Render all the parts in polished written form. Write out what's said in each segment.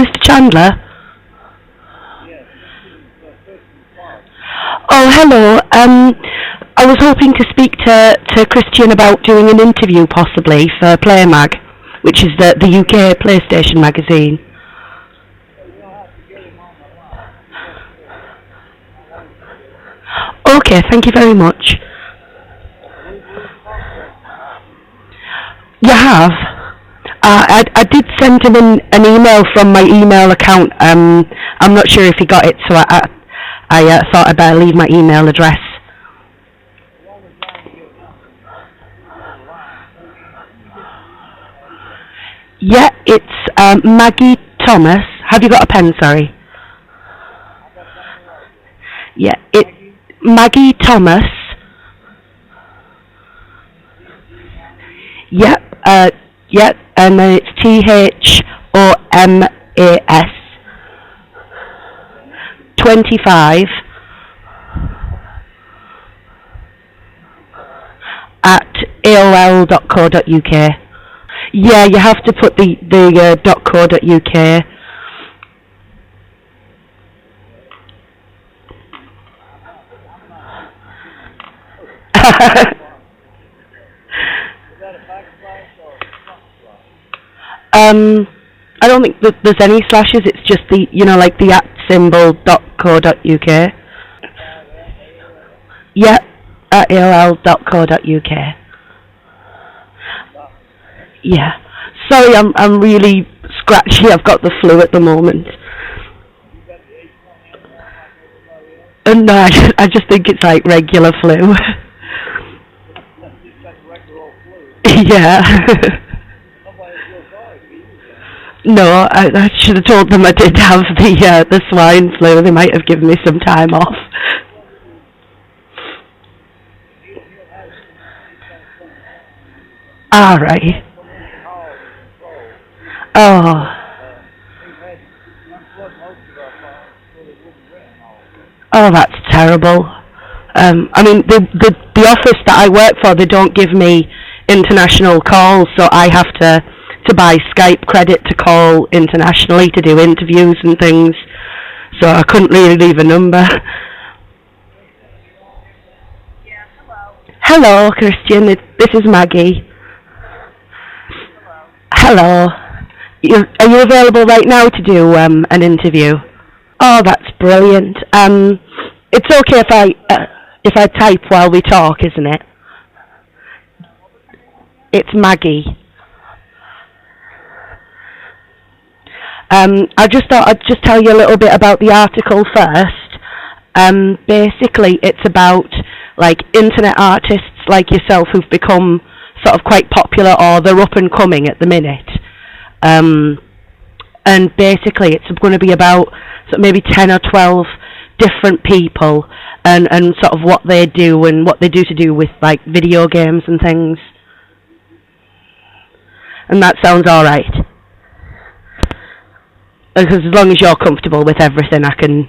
Mr. Chandler? Oh, hello. I was hoping to speak to Christian about doing an interview, possibly, for PlayMag, which is the UK PlayStation magazine. Okay, thank you very much. You have? I did send him an email from my email account. I'm not sure if he got it, so I thought I'd better leave my email address. Yeah, it's Maggie Thomas. Have you got a pen, sorry? Yeah, it's Maggie Thomas. Yep, yep, and then it's THOMAS 25 at AOL.co.uk. Yeah, you have to put the .co.uk. I don't think that there's any slashes. It's just the, like the @ symbol .co.uk. Yeah, at AOL.co.uk. Yeah. Sorry, I'm really scratchy. I've got the flu at the moment. No, I just think it's like regular flu. Yeah. No, I should have told them I did have the swine flu. They might have given me some time off. All right. Oh. Oh, that's terrible. I mean, the office that I work for, they don't give me international calls, so I have to buy Skype credit to call internationally to do interviews and things. So I couldn't really leave a number. Yeah, hello. Hello, Christian. This is Maggie. Hello. Are you available right now to do an interview? Oh, that's brilliant. It's okay if I type while we talk, isn't it? It's Maggie. I just thought I'd just tell you a little bit about the article first. Basically, it's about like internet artists like yourself who've become sort of quite popular, or they're up and coming at the minute. And basically, it's going to be about maybe 10 or 12 different people, and sort of what they do and what they do to do with like video games and things. And that sounds all right. Because as long as you're comfortable with everything, I can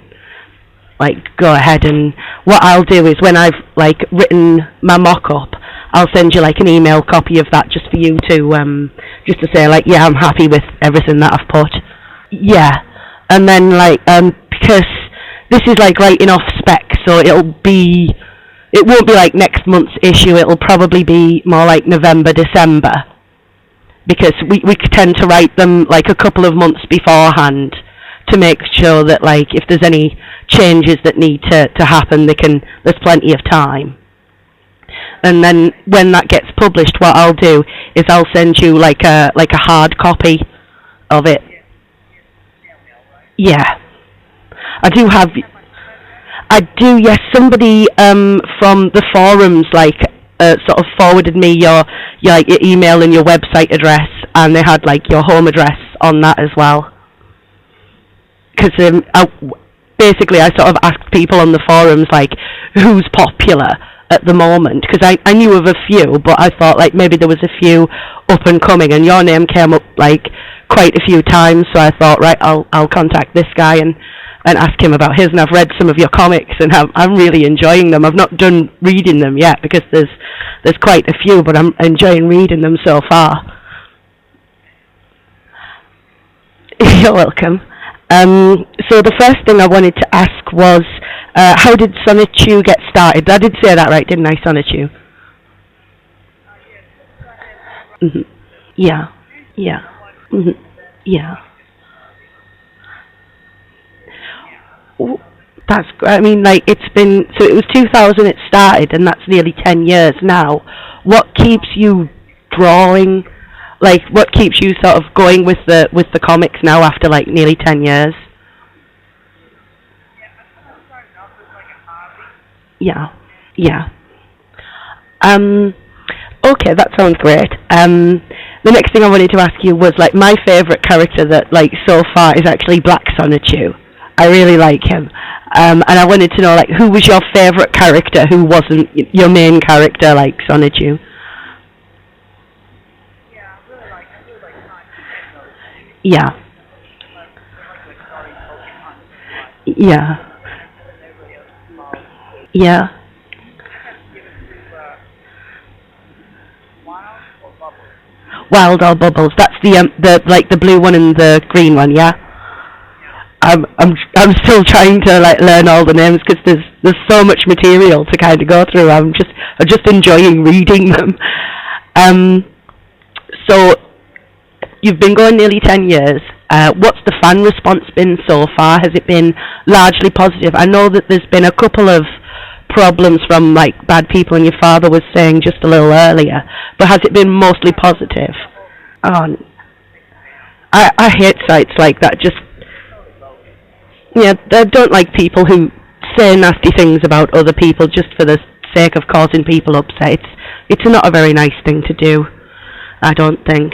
like go ahead. And what I'll do is when I've like written my mock-up, I'll send you like an email copy of that just for you to just to say like, yeah, I'm happy with everything that I've put. Yeah, and then like because this is like writing off spec, so it won't be like next month's issue. It'll probably be more like November, December. Because we tend to write them like a couple of months beforehand to make sure that like if there's any changes that need to happen, there's plenty of time. And then when that gets published, what I'll do is I'll send you like a hard copy of it. Yeah, I do. Yes, somebody from the forums like. Sort of forwarded me your email and your website address, and they had like your home address on that as well. Because basically I sort of asked people on the forums like who's popular at the moment, because I knew of a few, but I thought like maybe there was a few up and coming, and your name came up like quite a few times, so I thought right, I'll contact this guy and ask him about his. And I've read some of your comics, and I'm really enjoying them. I've not done reading them yet because there's quite a few, but I'm enjoying reading them so far. You're welcome. So the first thing I wanted to ask was, how did Sonichu get started? I did say that right, didn't I, Sonichu? Mhm. Yeah. Yeah. Mhm. Yeah. Oh, that's. I mean, like it's been. So it was 2000. It started, and that's nearly 10 years now. What keeps you drawing? Like, what keeps you sort of going with the comics now after like nearly 10 years? Yeah. Yeah. Okay, that sounds great. The next thing I wanted to ask you was like my favourite character that like so far is actually Black Sonichu. I really like him, and I wanted to know like who was your favourite character who wasn't your main character like Sonichu. Yeah. Yeah. Yeah. Wild or Bubbles? That's the like the blue one and the green one, yeah. I'm still trying to like learn all the names because there's so much material to kind of go through. I'm just enjoying reading them. So you've been going nearly 10 years. What's the fan response been so far? Has it been largely positive? I know that there's been a couple of problems from like bad people, and your father was saying just a little earlier, but has it been mostly positive? Oh, I hate sites like that. Just yeah, I don't like people who say nasty things about other people just for the sake of causing people upset. It's not a very nice thing to do, I don't think.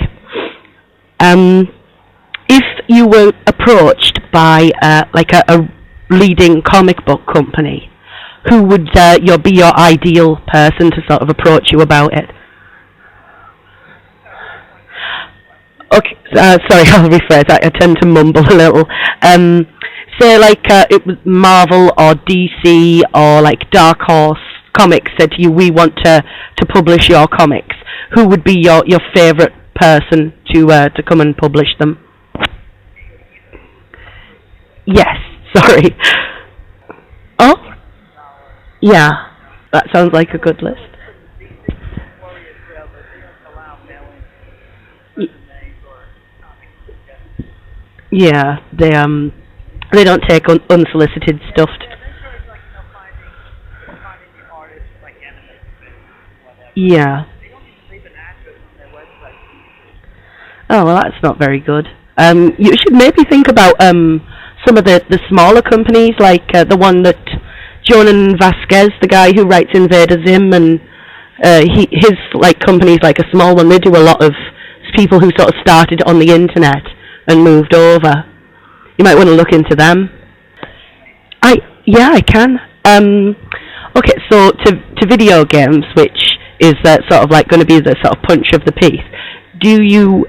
If you were approached by like a leading comic book company, who would be your ideal person to sort of approach you about it? Okay, sorry, I'll rephrase. I tend to mumble a little. Say like it was Marvel or DC or like Dark Horse Comics said to you, we want to publish your comics. Who would be your favourite person to come and publish them? Yes, sorry. Oh? Yeah, that sounds like a good list. Yeah, they don't take unsolicited stuff. Yeah. Oh well, that's not very good. You should maybe think about some of the smaller companies, like the one that Jonan Vasquez, the guy who writes Invader Zim, and his like company's like a small one. They do a lot of people who sort of started on the internet and moved over. You might want to look into them. I can. Okay, so to video games, which is sort of like going to be the sort of punch of the piece. Do you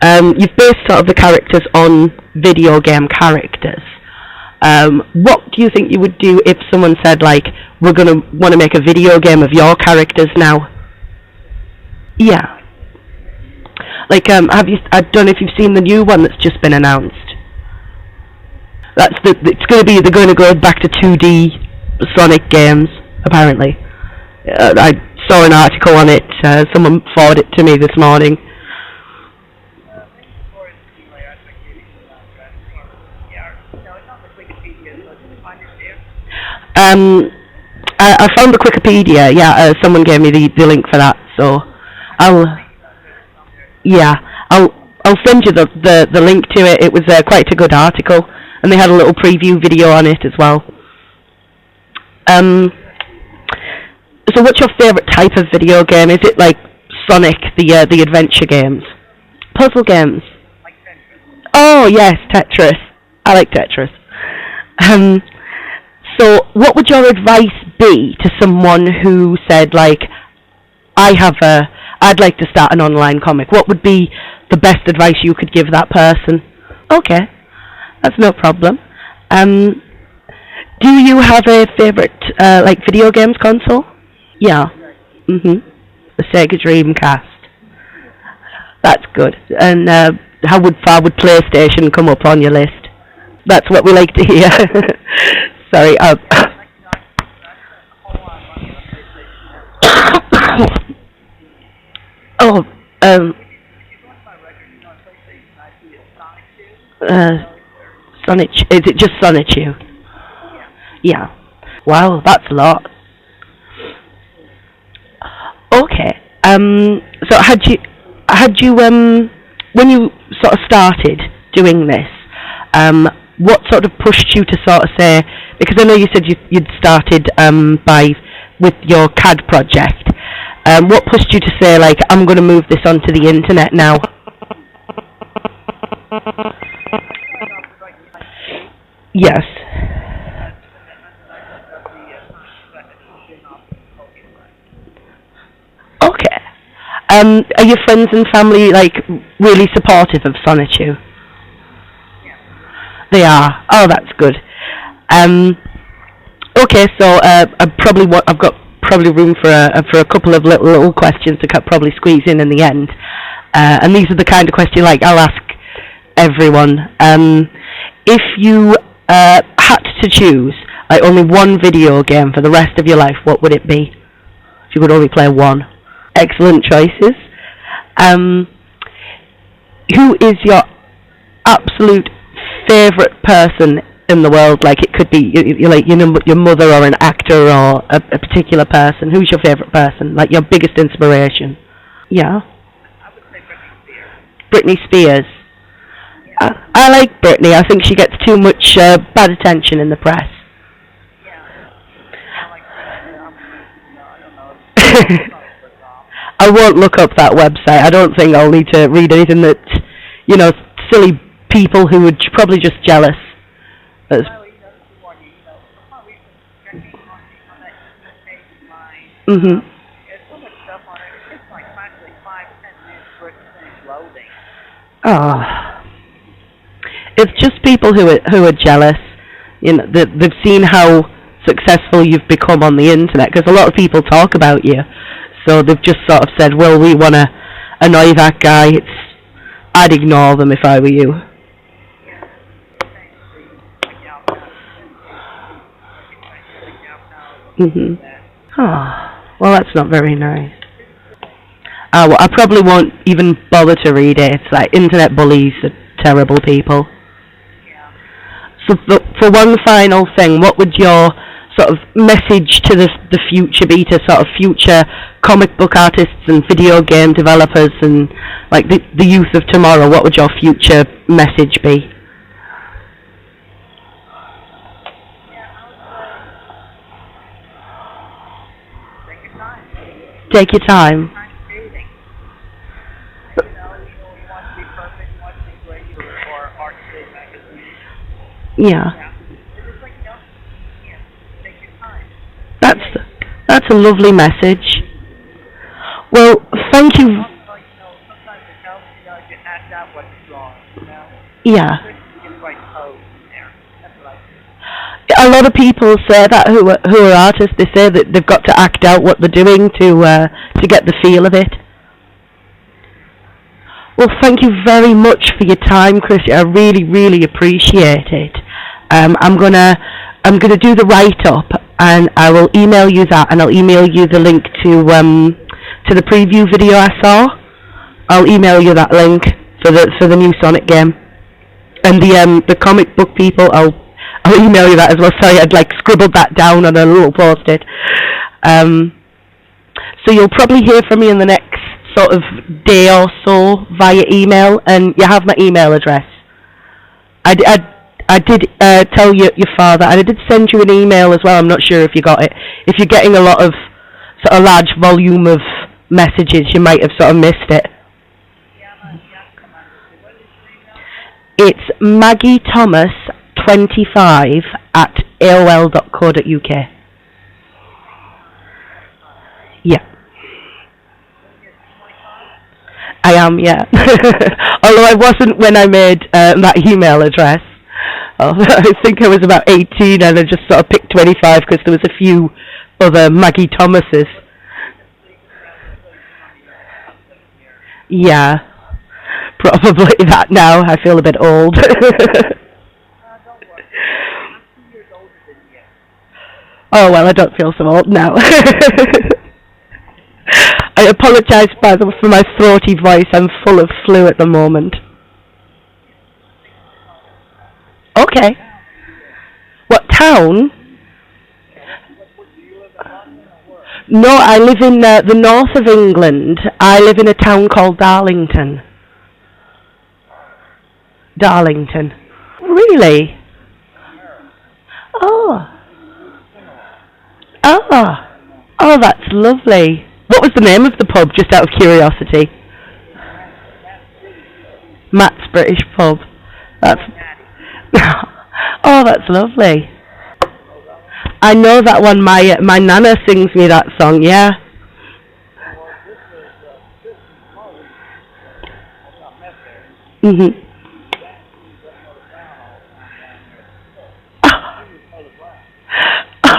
you've based sort of the characters on video game characters. What do you think you would do if someone said like, we're going to want to make a video game of your characters now? Yeah. Like, I don't know if you've seen the new one that's just been announced. It's going to be, they're going to go back to 2D Sonic games, apparently. I saw an article on it, someone forwarded it to me this morning. I found the Wikipedia, yeah, someone gave me the link for that, so I'll send you the link to it. It was quite a good article, and they had a little preview video on it as well. So what's your favourite type of video game? Is it like Sonic, the adventure games? Puzzle games? Oh yes, Tetris. I like Tetris. So what would your advice be to someone who said like, I'd like to start an online comic? What would be the best advice you could give that person? Okay, that's no problem. Do you have a favourite like video games console? Yeah. The Sega Dreamcast. That's good. And far would PlayStation come up on your list? That's what we like to hear. Sorry. Oh, Sonic. Is it just Sonic you? Yeah. Wow, that's a lot. Okay. So had you when you sort of started doing this, what sort of pushed you to sort of say, because I know you said you'd started with your CAD project, what pushed you to say, like, I'm going to move this onto the internet now? Yes. Okay. Are your friends and family, like, really supportive of Sonichu? They are. Oh, that's good. Okay, so I've got probably room for a couple of little questions to probably squeeze in the end. And these are the kind of questions like I'll ask everyone. If you had to choose like only one video game for the rest of your life, what would it be? If you could only play one. Excellent choices. Who is your absolute favourite person in the world? Like, it could be like your mother or an actor or a particular person. Who's your favourite person? Like, your biggest inspiration? Yeah. I would say Britney Spears. Britney Spears. Yeah. I like Britney. I think she gets too much bad attention in the press. Yeah. I like I don't know. I won't look up that website. I don't think I'll need to read anything that, silly people who are probably just jealous. Mhm. There's so much stuff on it. It's like practically 5-10 minutes for it to finish loading. Oh, it's just people who are jealous. They've seen how successful you've become on the internet, because a lot of people talk about you. So they've just sort of said, well, we want to annoy that guy. I'd ignore them if I were you. Mhm. Oh, well, that's not very nice. Well, I probably won't even bother to read it. It's like internet bullies are terrible people. So for one final thing, what would your sort of message to the future be, to sort of future comic book artists and video game developers and like the youth of tomorrow? What would your future message be? Take your time. Yeah. That's a lovely message. Well, thank you. Yeah. A lot of people say that who are artists. They say that they've got to act out what they're doing to get the feel of it. Well, thank you very much for your time, Chrissy. I really, really appreciate it. I'm gonna do the write-up, and I will email you that, and I'll email you the link to the preview video I saw. I'll email you that link for the new Sonic game, and the comic book people. I'll email you that as well. Sorry, I'd like scribbled that down on a little post-it. So you'll probably hear from me in the next sort of day or so via email, and you have my email address. I did tell your father, and I did send you an email as well. I'm not sure if you got it. If you're getting a lot of sort of large volume of messages, you might have sort of missed it. It's Maggie Thomas 25 at AOL.co.uk. Yeah. I am, yeah. Although I wasn't when I made that email address. I think I was about 18 and I just sort of picked 25 because there was a few other Maggie Thomases. Yeah. Probably that now. I feel a bit old. Don't worry. I'm 2 years older than you. Oh, well, I don't feel so old now. I apologise, by the way, for my throaty voice. I'm full of flu at the moment. Okay. What town? No, I live in the north of England. I live in a town called Darlington. Darlington. Really? Oh. Oh. Oh, that's lovely. What was the name of the pub, just out of curiosity? Matt's British Pub. That's... Oh, that's lovely. I know that one. My nana sings me that song, yeah. Mhm.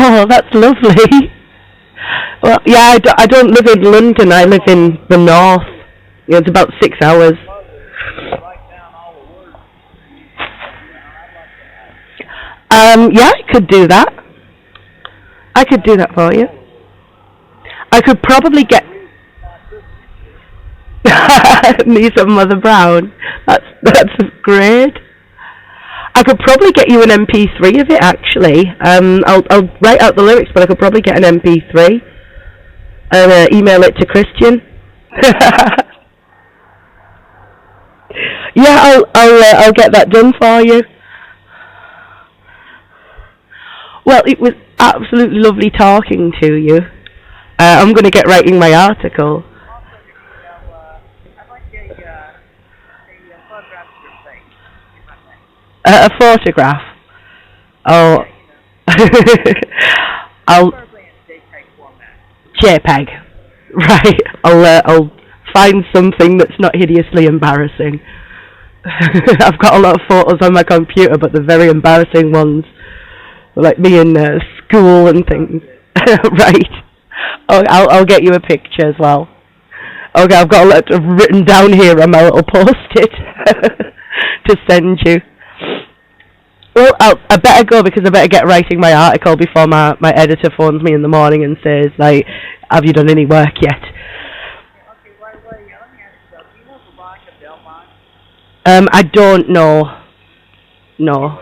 Oh, that's lovely. Well, yeah, I don't live in London. I live in the north. Yeah, it's about 6 hours. Yeah, I could do that. I could do that for you. I could probably get me some Mother Brown. That's great. I could probably get you an MP3 of it, actually. I'll write out the lyrics, but I could probably get an MP3 and email it to Christian. Yeah, I'll get that done for you. Well, it was absolutely lovely talking to you. I'm going to get writing my article. I'd like a photograph of your face. A photograph. Oh, I'll Preferably in JPEG format. JPEG. Right. I'll find something that's not hideously embarrassing. I've got a lot of photos on my computer, but they're very embarrassing ones, like me in school and things. Right. Oh, I'll get you a picture as well. Okay, I've got a lot written down here on my little post-it to send you. Well, I better go because I better get writing my article before my editor phones me in the morning and says, like, have you done any work yet? Okay, let me ask you though. Do you know Veronica Belmont? I don't know. No.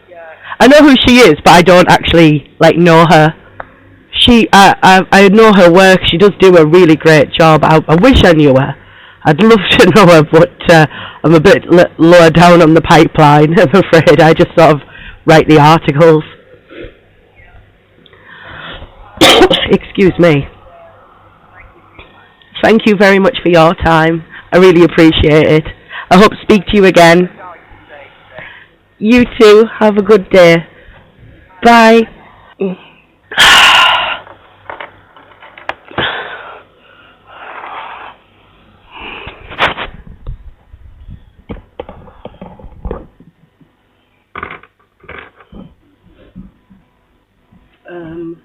You know, I know who she is, but I don't actually, like, know her. I know her work. She does do a really great job. I wish I knew her. I'd love to know her, but I'm a bit lower down on the pipeline, I'm afraid. I just sort of write the articles. Excuse me. Thank you very much for your time. I really appreciate it. I hope to speak to you again. You too. Have a good day. Bye. Um